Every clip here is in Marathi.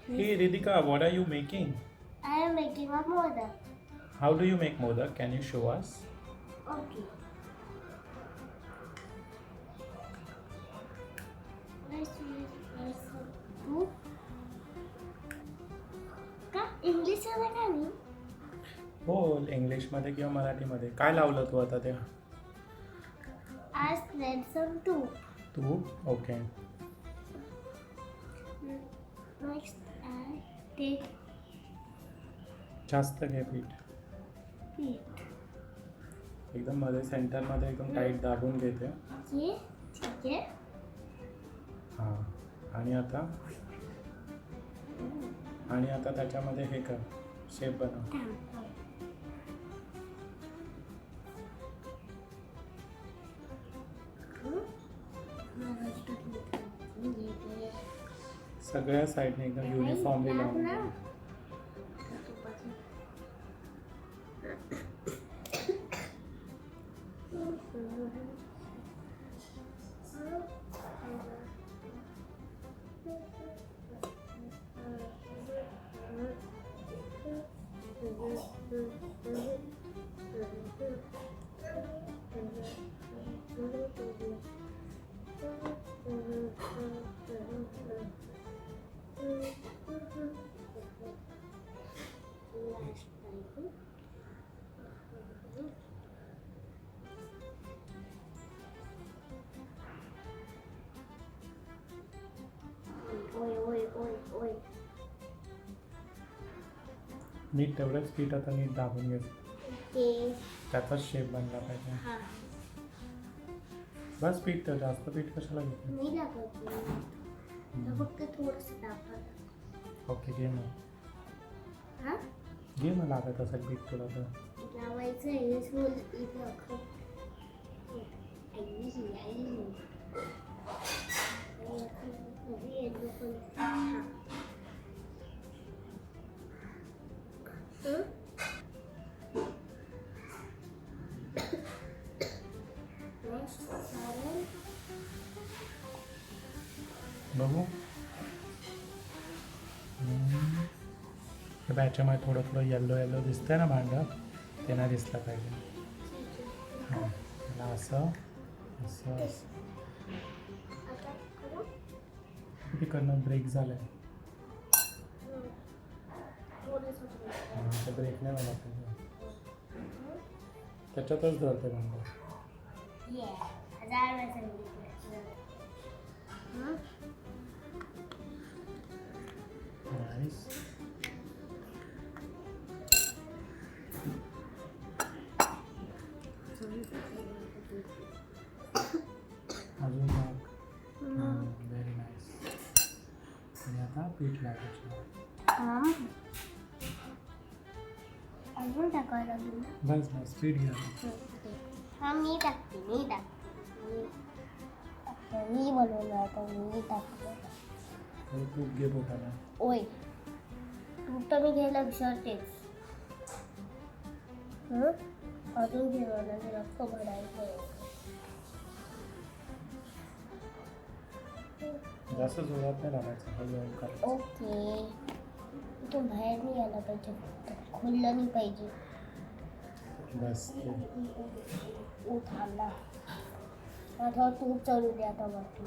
Hey Ridhika, what are you making? I am making a modak. How do you make modak? Can you show us? Okay. Let's use two. का इंग्लिश मध्ये का नाही बोल इंग्लिशमध्ये किंवा मराठीमध्ये काय लावलं तू आता ते I spread some two. तू ओके Next I take जास्त घे पीठ pit. एकदम मध्ये सेंटरमध्ये एकदम टाईट दाबून घेते ये ठीक आहे. हां आणि आता त्याच्यामध्ये हे कर शेप बनव सगळ्या साईडने एकदम युनिफॉर्मली लावून दे. ओय नीट तेवढंच पीठ आता नीट दाबून घे ते त्याचाच शेप बनला पाहिजे हा बस पीठ तर जास्त पीठ कशाला घेते मी लागत नाही फक्त थोडंसं टाका ओके घे मग हा घे मग लागत असेल पीठ तुला तर लावायचं इंग्लिश बोल इथं बघू हे बॅच्यामध्ये थोडं थोडं येल्लो येल्लो दिसतंय ना भांडं ते नाही दिसलं पाहिजे हां मला असं असं तिकडनं ब्रेक झालाय ते ब्रेक नाही झाला पाहिजे त्याच्यातच धरते भांडं नाईस अजून व्हेरी नाईस आणि आता पीठ लावायचं अजून टाकावं लागेल बस बस पीठ घ्या हा मी टाकते मी बनवलं आता मी टाकते थोडं तूप घे पोटाला ओय तू तर मी घ्यायला विसरतेच अजून घे मला ते रक्त भरायचं जास्त जोरात नाही लावायचं हळूहळू करायचं ओके तो बाहेर नाही आला पाहिजे फक्त खुललं नाही पाहिजे बस ते थांबला माझ्यावर तूप चढू दे आता वरती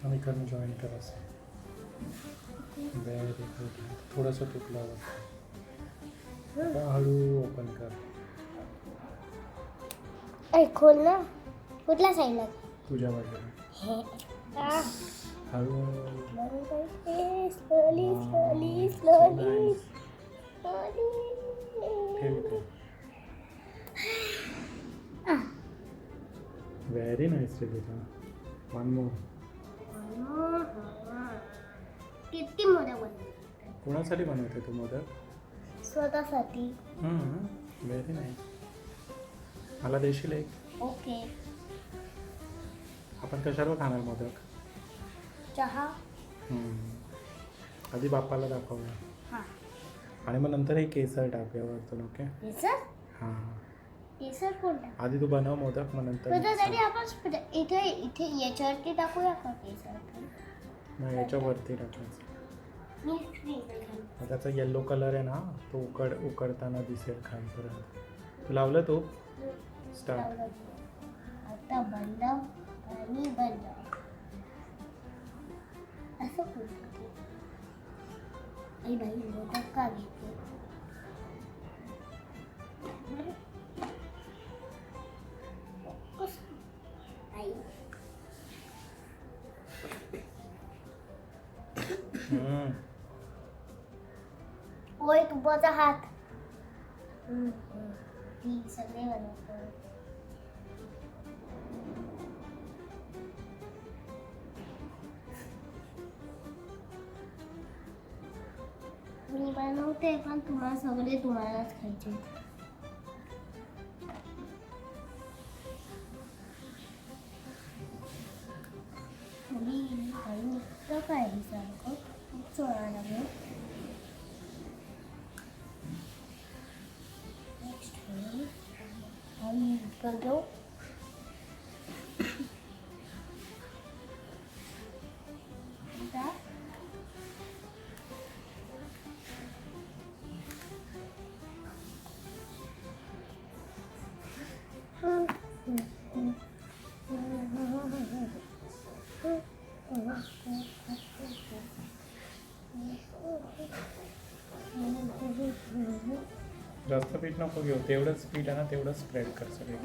आणि करून जॉईन कर असं व्हेरी गुड थोडंसं तूप लावायचं आता हळू ओपन कर ऐ खोल ना कुठल्या साईडला तुझ्या बाजूला हे हळू स्लोली स्लोली स्लोली ठेव ते व्हेरी नाईस रिदिका वन मोर किती मोदक बनवले कोणासाठी बनवते तू मोदक स्वतःसाठी व्हेरी नाईस मला देशील एक ओके आपण कशावर खाणार मोदक चहा आधी बाप्पाला दाखवूया हां आणि मग नंतर हे केसर टाकूया वरतून ओके केसर हां केसर कोणता आधी तू बनव मोदक मग नंतर त्यासाठी आपण इथे इथे याच्यावरती टाकूया का केसर मग याच्यावरती टाकायचं. मी स्क्रीन घालते. मग त्याचा येल्लो कलर आहे ना तो उकडताना दिसेल खाईपर्यंत. तू लावलं तूप? स्टार्ट. आता बंद आणि बंद असं करते. आई बाई मोदक का घेते? आई ओय तुपाचा हात. ती सगळे बनवतो. मी बनवते पण तुम्हाला सगळे तुम्हालाच खायचे. काय सारखं चोळा लागेल. नेक्स्ट आम्ही करतो. जास्त पीठ नको घेऊ. तेवढंच पीठ आहे ना तेवढंच स्प्रेड कर सगळे.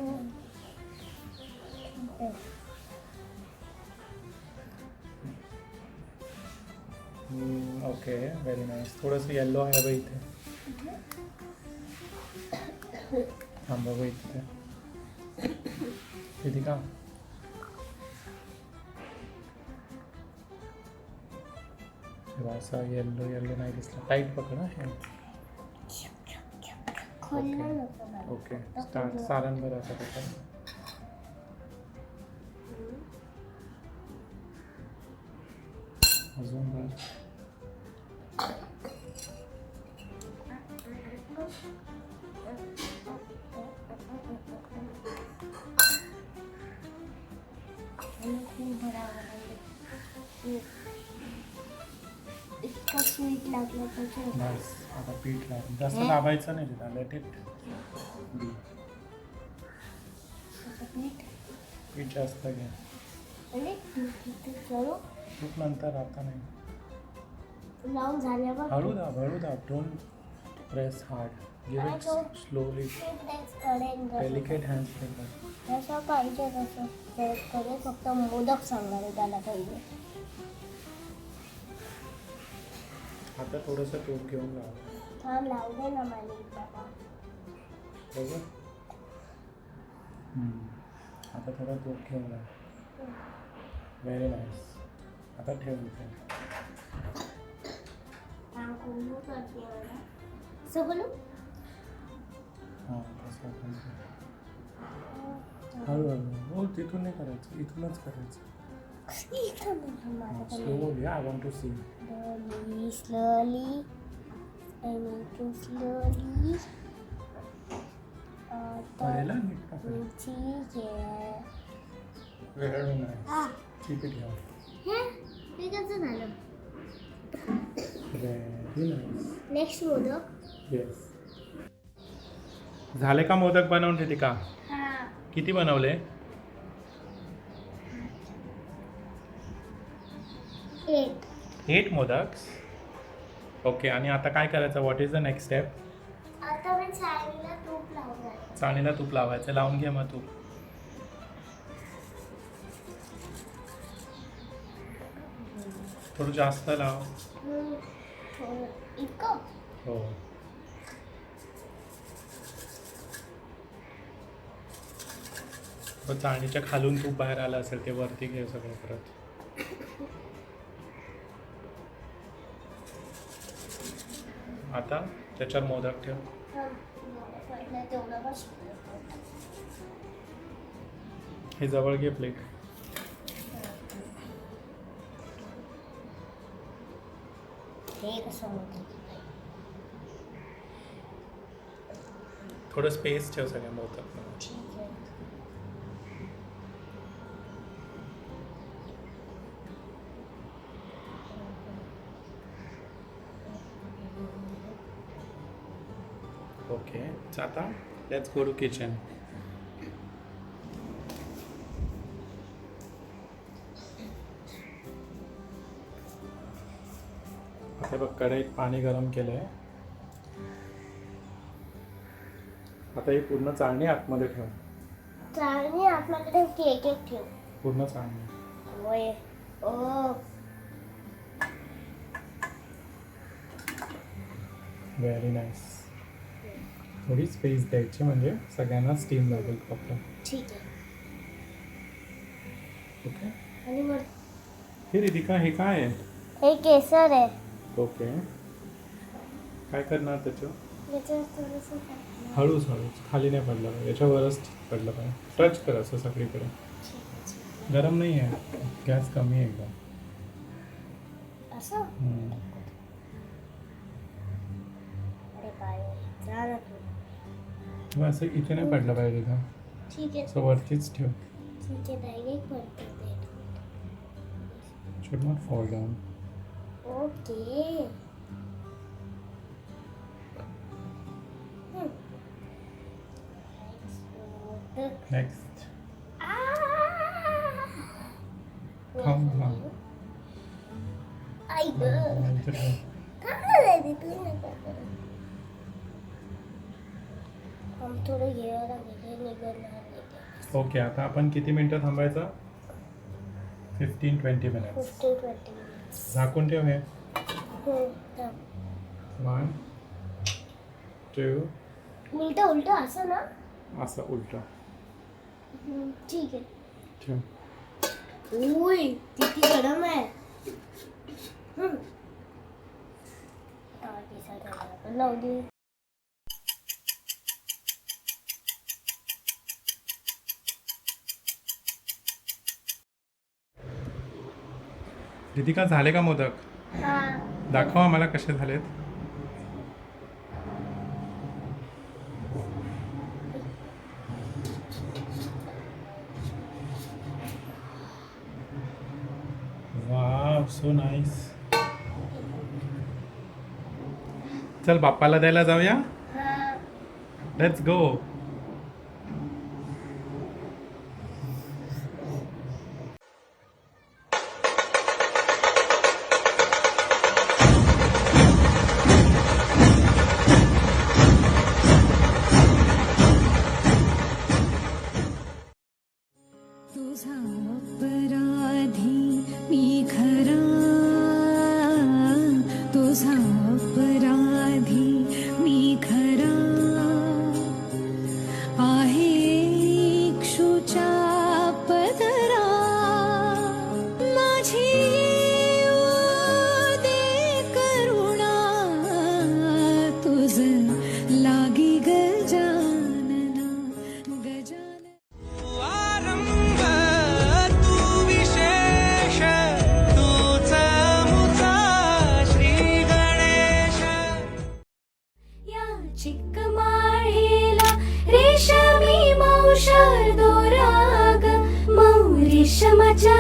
Okay very nice. थोडंसं येल्लो आहे बघ इथे. थांबा बघ इथे. किती का? तेव्हा असा येल्लो येल्लो नाही दिसला. टाईट पकड ना हे. Okay start. सारण बरं आता त्याचा. अजून बरं. इतका स्वीट लागलं पाहिजे. बस आता पीठ लावून जास्त दाबायचं नाही तिला. Let it be. पीठ जास्त घ्या. तूप नंतर आता नाही. लावून झाल्यावर हळू दाब. Don't press hard. Give it slowly. Delicate hands finger. जसं पाहिजे तसं करे. फक्त मोदक सांगायला त्याला पाहिजे. आता थोडंसं तूप घेऊन लाव. थांब लावू दे ना मला बाबा. बरोबर. आता थोडं तूप घेऊन लाव. Very nice. आता ठेव इथे. हां तसं हळूहळू. हो तिथून नाही करायचं. इथूनच करायचं. Slowly, I want to see. Slowly. I need to slowly. पडेला नीट टाकायचं. ठीक आहे. Very nice. Keep it here. हे कसं झालं? Very nice. Next modak. Yes. झाले का मोदक बनवून रितिका? हां. किती बनवले? 8 मोदक. ओके. आणि आता काय करायचं? What is the next step? आता मी चाळणीला तूप लावणार. चाळणीला तूप लावायचं. लावून घे मग तूप. थोडं जास्त लाव. इतकं? हो. चाळणीच्या खालून तूप बाहेर आलं असेल ते वरती घे सगळं परत. आता त्याच्यावर मोदक ठेव. हे जवळ घे प्लेट. हे कसं थोडं स्पेस ठेव सगळ्या मोदक. ठीक आहे. ओके आता लेट्स गो टू किचन. आता बघ कढईत पाणी गरम केलंय. आता ही पूर्ण चाळणी आतमध्ये ठेव. चाळणी आपल्याकडे केक एक ठेव. पूर्ण चाळणी. होय. ओ व्हेरी नाईस. थोडी स्पेस द्यायची म्हणजे सगळ्यांना स्टीम लागेल प्रॉपर. ठीक आहे. ओके. आणि वर हे रितिका हे काय आहे? हे केसर आहे. ओके. काय करणार त्याच्यावर? याच्यावर थोडंसं टाकणार. हळूच हळूच खाली नाही पडलं पाहिजे, याच्यावरच पडलं पाहिजे. टच कर असं सगळीकडे. गरम नाही आहे, गॅस कमी आहे एकदम. असं अरे बाय झालं तू. मग असं इथे नाही पडलं पाहिजे का? ठीक आहे. असं वरतीच ठेव. ठीक आहे. डायरेक्ट पडते. Should not fall down. Okay. Next. Come on. आई गं. इथे ठेव. हम थोडं घ्यावं लागेल निघणार. ओके आता आपण किती मिनिटं थांबायचं? 15-20 मिनिट्स. 15-20 मिनिट्स. झाकून ठेव हे. 1 2 उलट असं ना. असं उलट ठीक आहे. ठेव. उय किती गरम आहे. लावू दे. रितिका झाले का मोदक? हा. दाखव आम्हाला कसे झालेत. Wow so nice. चल बाप्पाला द्यायला जाऊया. हा. Let's go. तुझा अपराधी मी खरा, तुझा अपराधी मी खरा, आहे इक्षुच्या पदरा, माझी येऊ दे करुणा, तुझ लागी गजानना गजानन. चिक्कमाळीला रेशमी मौशार दोराग, मौ रेशमाच्या